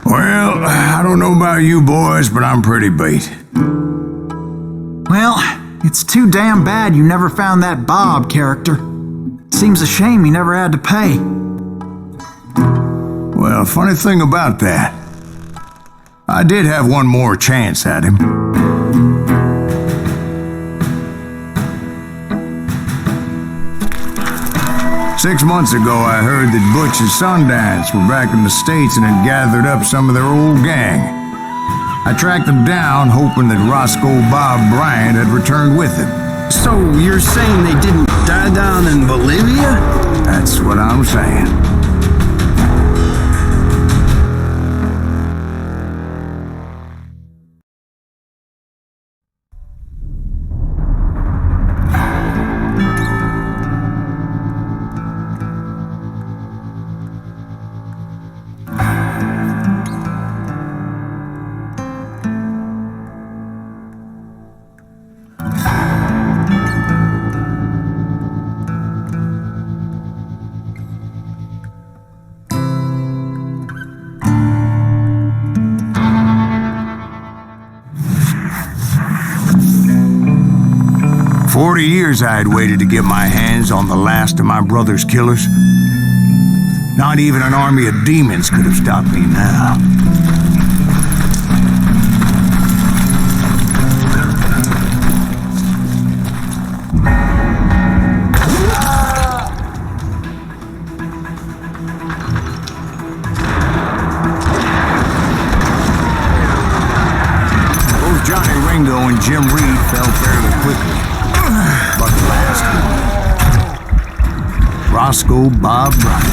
Well, I don't know about you boys, but I'm pretty beat. Well, it's too damn bad you never found that Bob character. Seems a shame he never had to pay. Well, funny thing about that, I did have one more chance at him. Six months ago, I heard that Butch and Sundance were back in the States and had gathered up some of their old gang. I tracked them down, hoping that Roscoe Bob Bryant had returned with him. So you're saying they didn't die down in Bolivia? That's what I'm saying. "40 years I had waited to get my hands on the last of my brother's killers. Not even an army of demons could have stopped me now. Both Johnny Ringo and Jim Reed fell fairly quickly. But the last one, Roscoe Bob Bryant.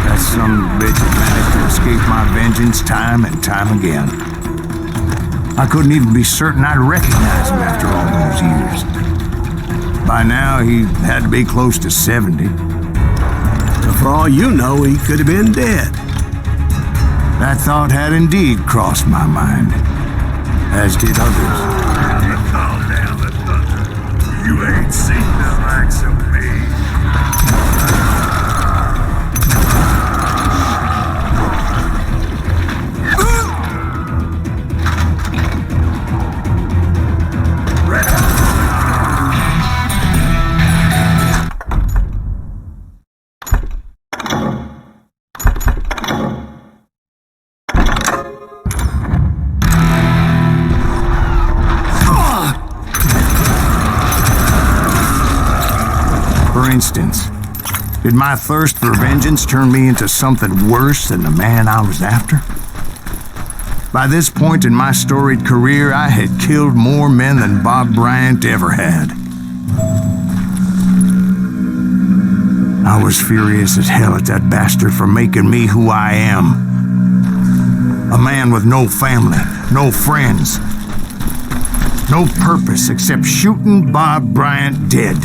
That son of a bitch had managed to escape my vengeance time and time again. I couldn't even be certain I'd recognize him after all those years. By now, he had to be close to 70. So for all you know, he could have been dead. That thought had indeed crossed my mind, as did others. Calm down the thunder. You ain't seen the likes of me. For instance, did my thirst for vengeance turn me into something worse than the man I was after? By this point in my storied career, I had killed more men than Bob Bryant ever had. I was furious as hell at that bastard for making me who I am. A man with no family, no friends, no purpose except shooting Bob Bryant dead.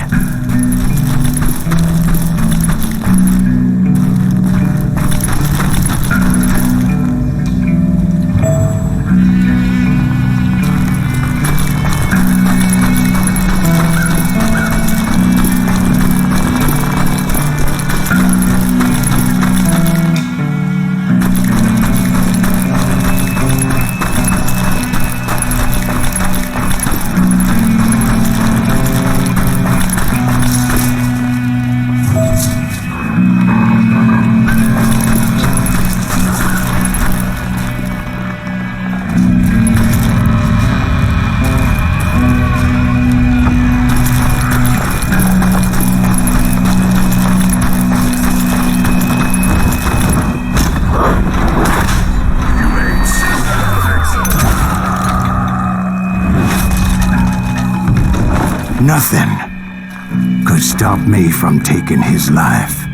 Nothing could stop me from taking his life.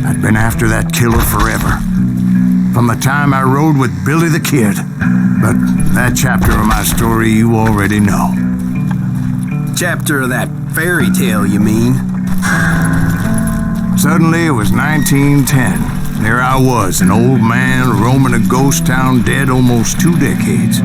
I'd been after that killer forever, from the time I rode with Billy the Kid. But that chapter of my story you already know. Chapter of that fairy tale, you mean? Suddenly it was 1910. There I was, an old man roaming a ghost town dead almost 2 decades.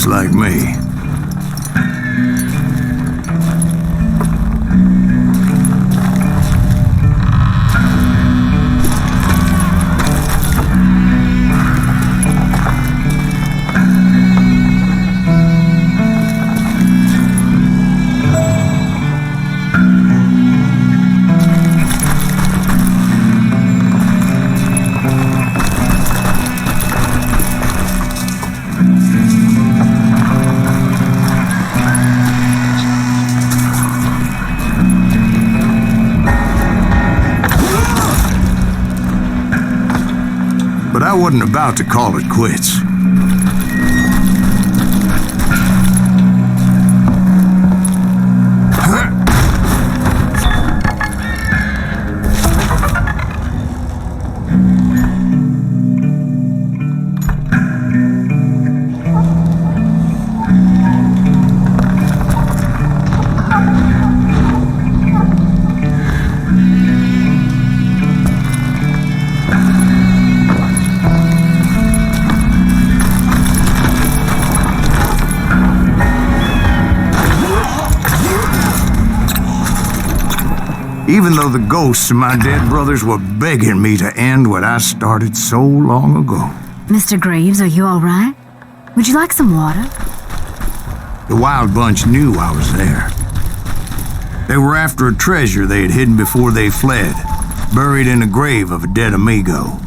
just like me. But I wasn't about to call it quits. Even though the ghosts of my dead brothers were begging me to end what I started so long ago. Mr. Graves, are you all right? Would you like some water? The Wild Bunch knew I was there. They were after a treasure they had hidden before they fled, buried in a grave of a dead amigo.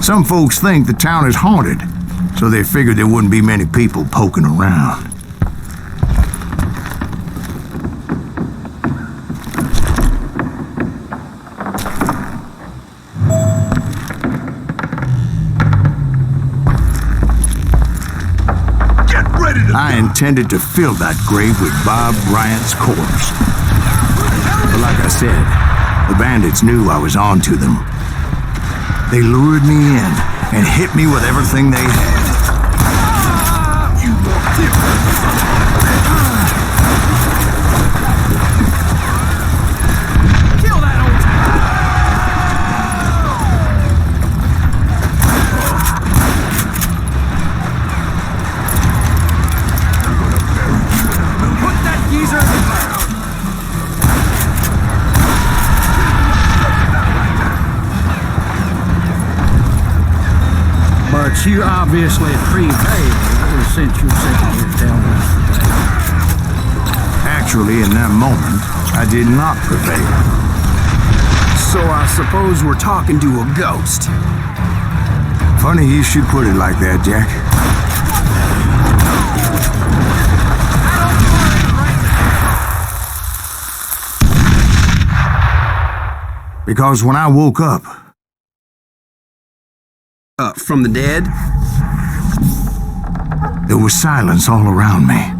Some folks think the town is haunted, so they figured there wouldn't be many people poking around. I intended to fill that grave with Bob Bryant's corpse. But like I said, the bandits knew I was on to them. They lured me in and hit me with everything they had. Kill that old Put that geezer in the ground. But you obviously prevailed since you're sitting here telling us today. Actually, in that moment, I did not prevail. So I suppose we're talking to a ghost. Funny you should put it like that, Jack. Because when I woke up, From the dead? there was silence all around me.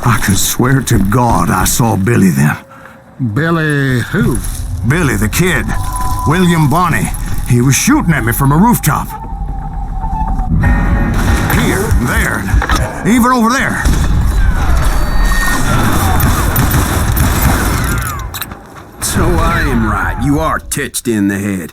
I could swear to God I saw Billy then. Billy who? Billy, the kid. William Bonney. He was shooting at me from a rooftop. Here, there, even over there. So I am right. You are titched in the head.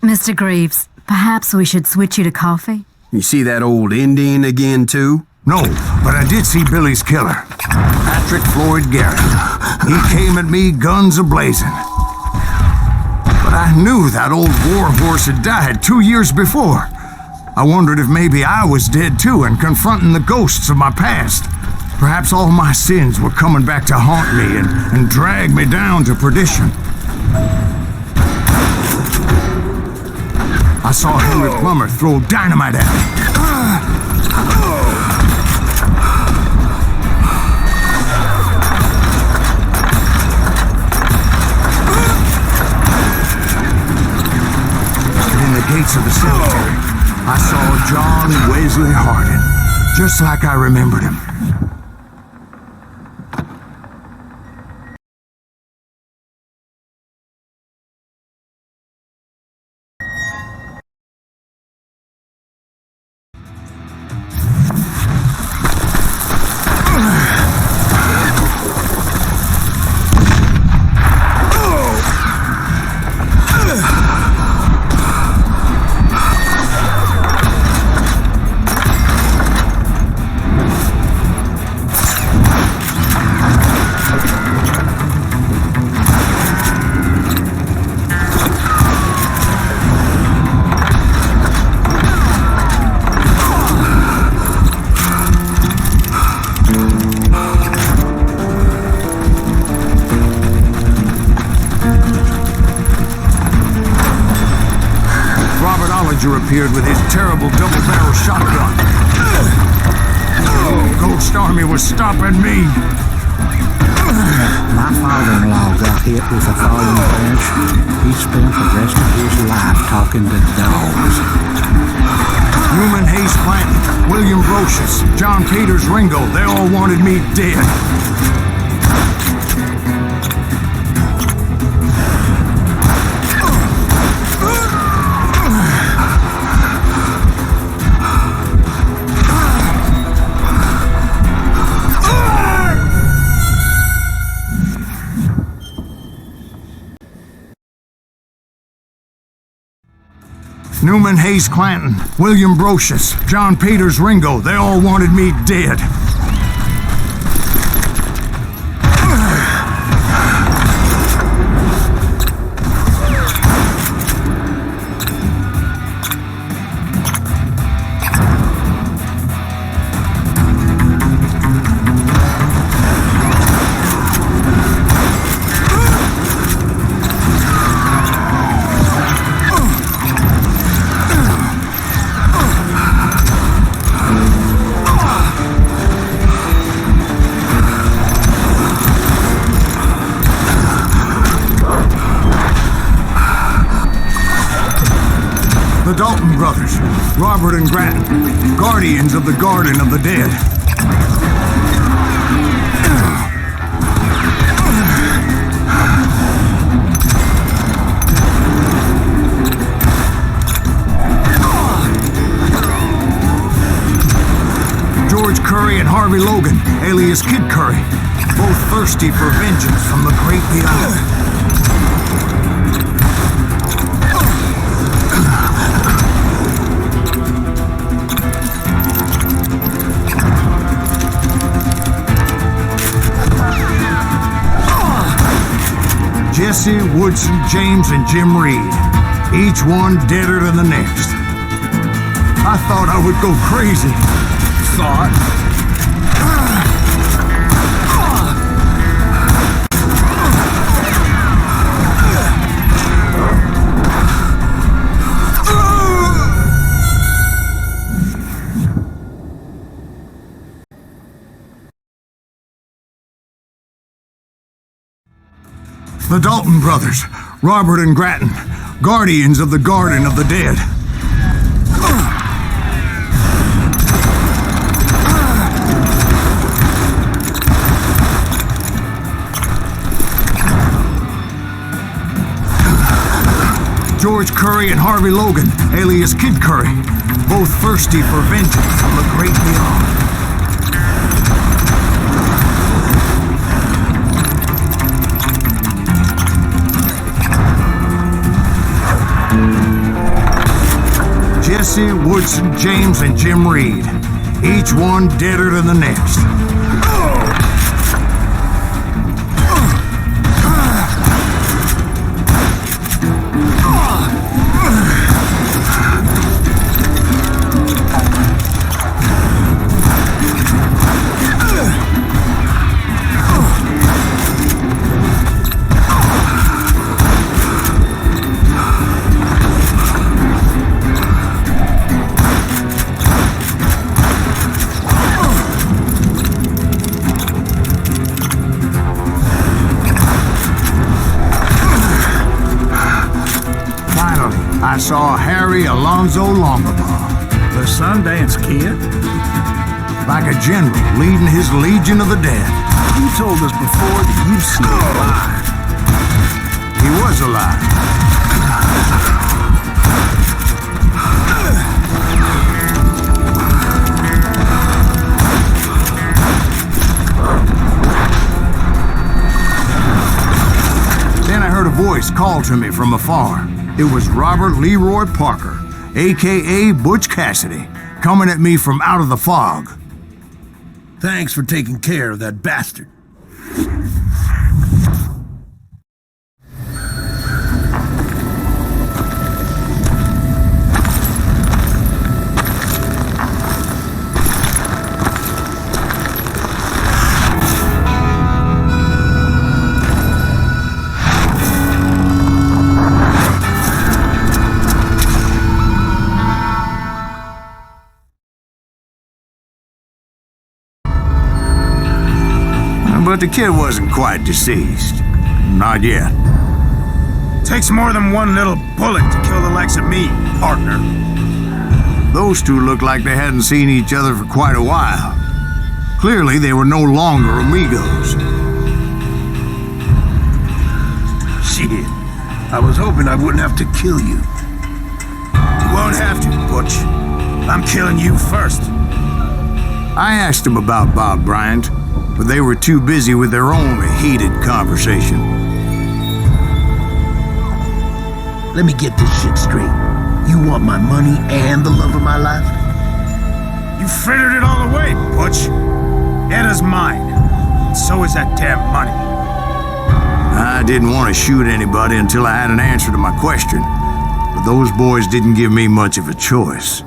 Mr. Graves, perhaps we should switch you to coffee? You see that old Indian again, too? No, but I did see Billy's killer, Patrick Floyd Garrett. He came at me guns a-blazing. But I knew that old war horse had died 2 years before. I wondered if maybe I was dead too and confronting the ghosts of my past. Perhaps all my sins were coming back to haunt me and drag me down to perdition. I saw Henry Plummer throw dynamite at me. In the gates of the cemetery, I saw John Wesley Hardin, just like I remembered him. terrible double-barrel shotgun. Ghost Army was stopping me. My father-in-law got hit with a falling branch. He spent the rest of his life talking to dogs. Newman Hayes Clanton, William Brocious, John Peters Ringo, they all wanted me dead. Newman Hayes Clanton, William Brocious, John Peters Ringo, they all wanted me dead. The Dalton brothers, Robert and Grattan, guardians of the Garden of the Dead. George Curry and Harvey Logan, alias Kid Curry, both thirsty for vengeance from the great beyond. Jesse, Woodson, James, and Jim Reed, each one deader than the next. I thought I would go crazy. The Dalton brothers, Robert and Grattan, guardians of the Garden of the Dead. George Curry and Harvey Logan, alias Kid Curry, both thirsty for vengeance from the great beyond. Jesse, Woodson, James, and Jim Reed, each one deader than the next. I saw Harry Alonzo Longabaugh. The Sundance Kid? Like a general leading his legion of the dead. You told us before that you've seen him alive. He was alive. Then I heard a voice call to me from afar. It was Robert Leroy Parker, a.k.a. Butch Cassidy, coming at me from out of the fog. Thanks for taking care of that bastard. the kid wasn't quite deceased. Not yet. Takes more than one little bullet to kill the likes of me, partner. Those two looked like they hadn't seen each other for quite a while. Clearly, they were no longer amigos. Shit. I was hoping I wouldn't have to kill you. You won't have to, Butch. I'm killing you first. I asked them about Bob Bryant, but they were too busy with their own heated conversation. Let me get this shit straight. You want my money and the love of my life? You frittered it all away, Butch. Edda's mine. So is that damn money. I didn't want to shoot anybody until I had an answer to my question, but those boys didn't give me much of a choice.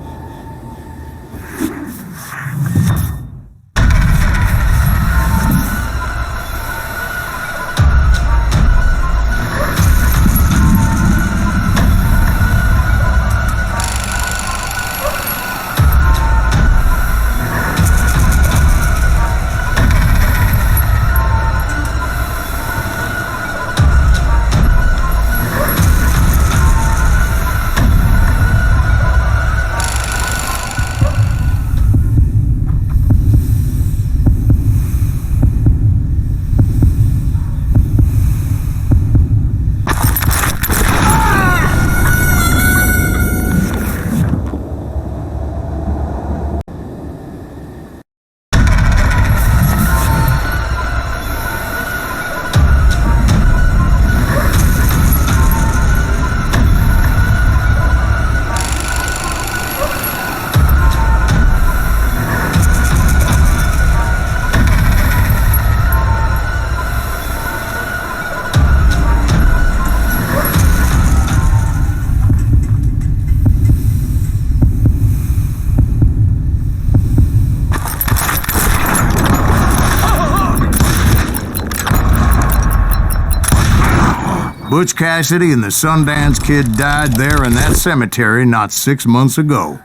Butch Cassidy and the Sundance Kid died there in that cemetery not 6 months ago.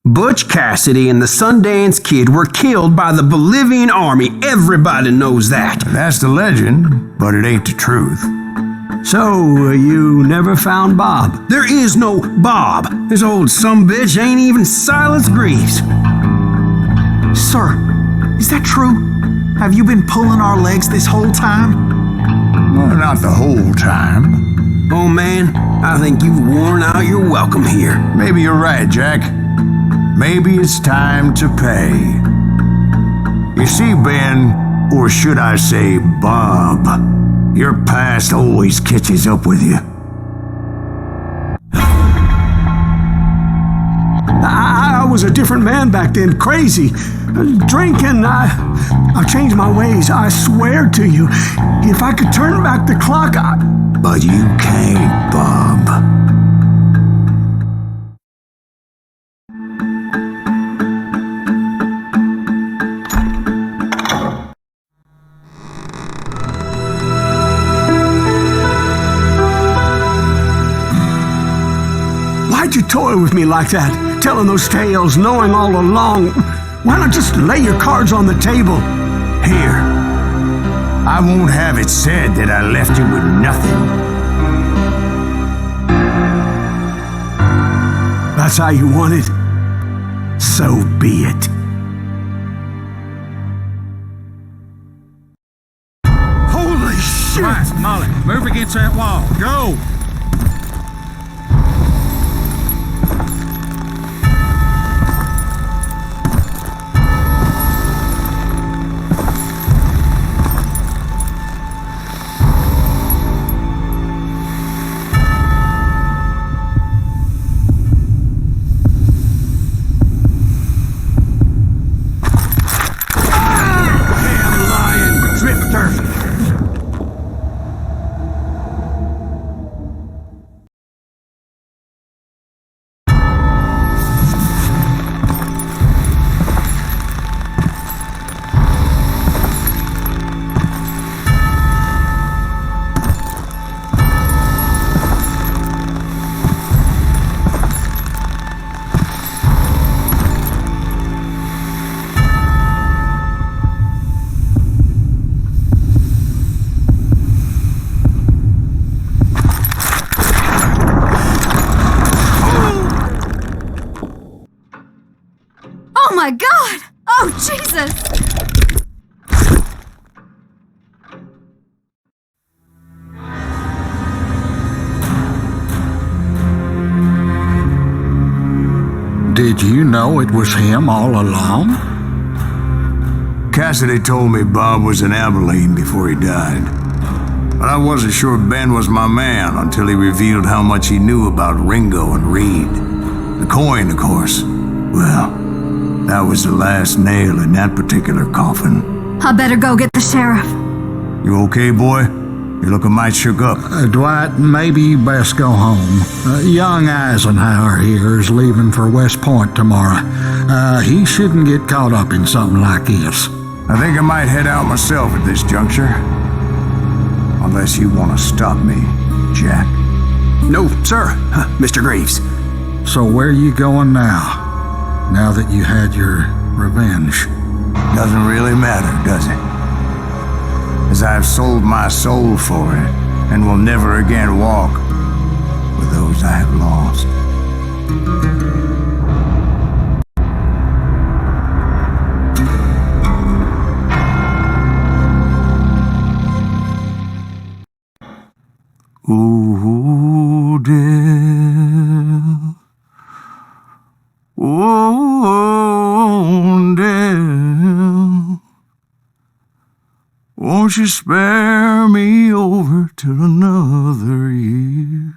Butch Cassidy and the Sundance Kid were killed by the Bolivian army. Everybody knows that. That's the legend, but it ain't the truth. So, you never found Bob? There is no Bob. This old sumbitch ain't even Silas Greaves. Sir, is that true? Have you been pulling our legs this whole time? Well, not the whole time. Oh man, I think you've worn out your welcome here. Maybe you're right, Jack. Maybe it's time to pay. You see, Ben, or should I say Bob, your past always catches up with you. I was a different man back then, crazy. Drinking, I've changed my ways, I swear to you. If I could turn back the clock, But you can't, Bob. Why'd you toy with me like that? Telling those tales, knowing all along. Why not just lay your cards on the table? Here. I won't have it said that I left you with nothing. That's how you want it. So be it. against that wall. Go! Oh my God! Oh, Jesus! Did you know it was him all along? Cassidy told me Bob was in Abilene before he died. But I wasn't sure Ben was my man until he revealed how much he knew about Ringo and Reed. The coin, of course. Well, that was the last nail in that particular coffin. I better go get the sheriff. You okay, boy? You're looking mighty shook up. Dwight, maybe you best go home. Young Eisenhower here is leaving for West Point tomorrow. He shouldn't get caught up in something like this. I think I might head out myself at this juncture. Unless you want to stop me, Jack. No, sir, Mr. Graves. So where are you going now? Now that you had your revenge? Doesn't really matter, does it? As I've sold my soul for it, and will never again walk with those I have lost. Ooh, dear. Oh, dear. Won't you spare me over till another year?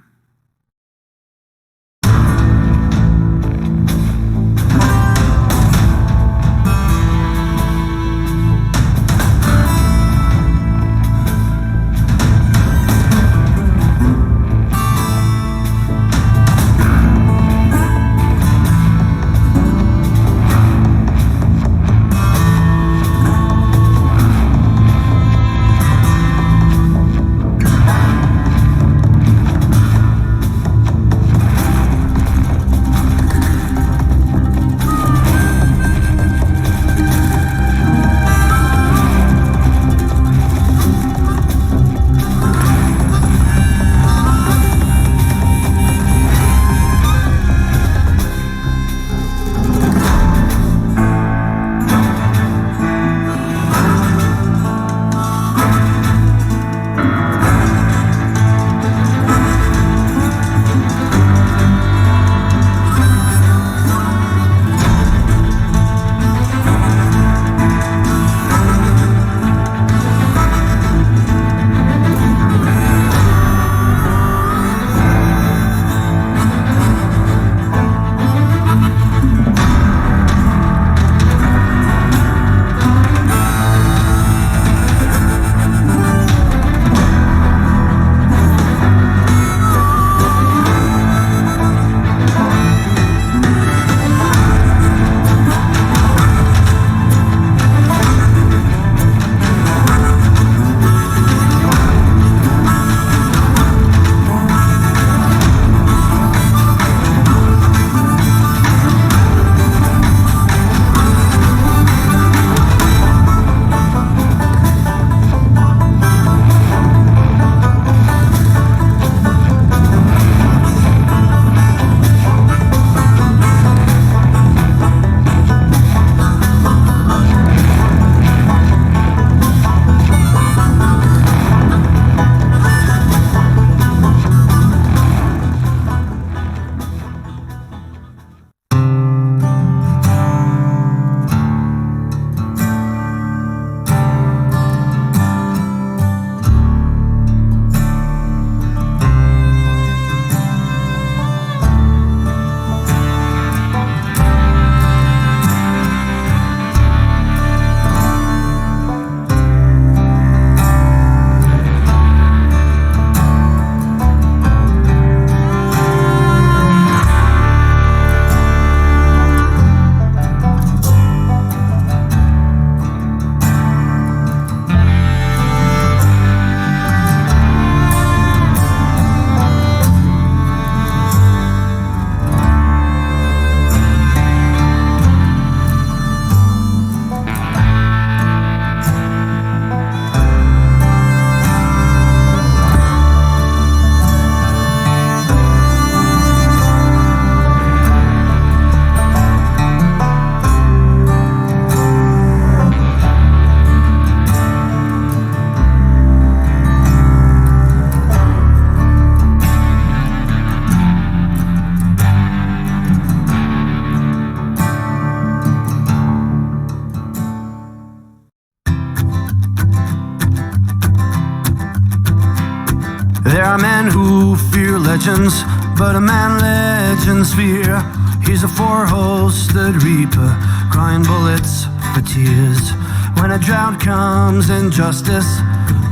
are men who fear legends, but a man legends fear. He's a four-hosted reaper, crying bullets for tears. When a drought comes in justice,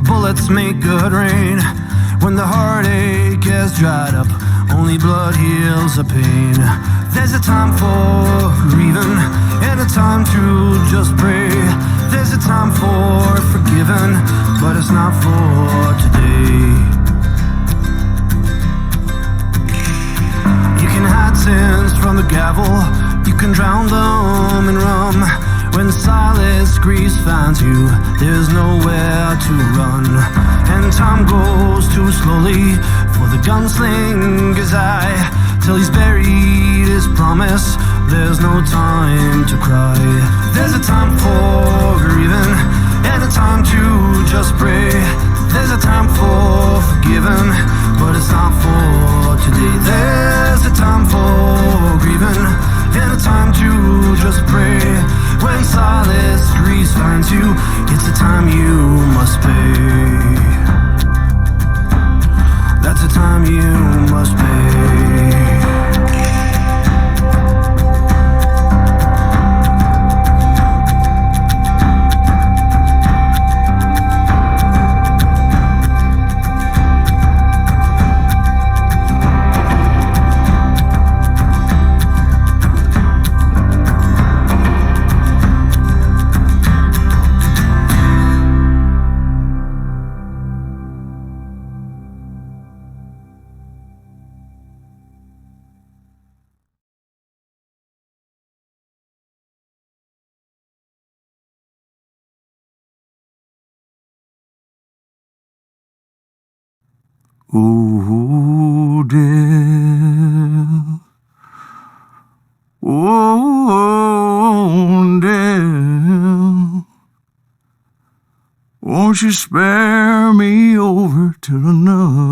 bullets make good rain. When the heartache has dried up, only blood heals the pain. There's a time for grieving and a time to just pray. There's a time for forgiving, but it's not for today. You can hide sins from the gavel, you can drown them in rum. When silence grease finds you, there's nowhere to run. And time goes too slowly for the gunslinger's eye. Till he's buried his promise, there's no time to cry. There's a time for grieving and a time to just pray. There's a time for forgiving, but it's not for today. There's a time for grieving and a time to just pray. When silence grease finds you, it's a time you must pay. That's a time you must pay. Oh, dear. Oh, dear. Won't you spare me over till another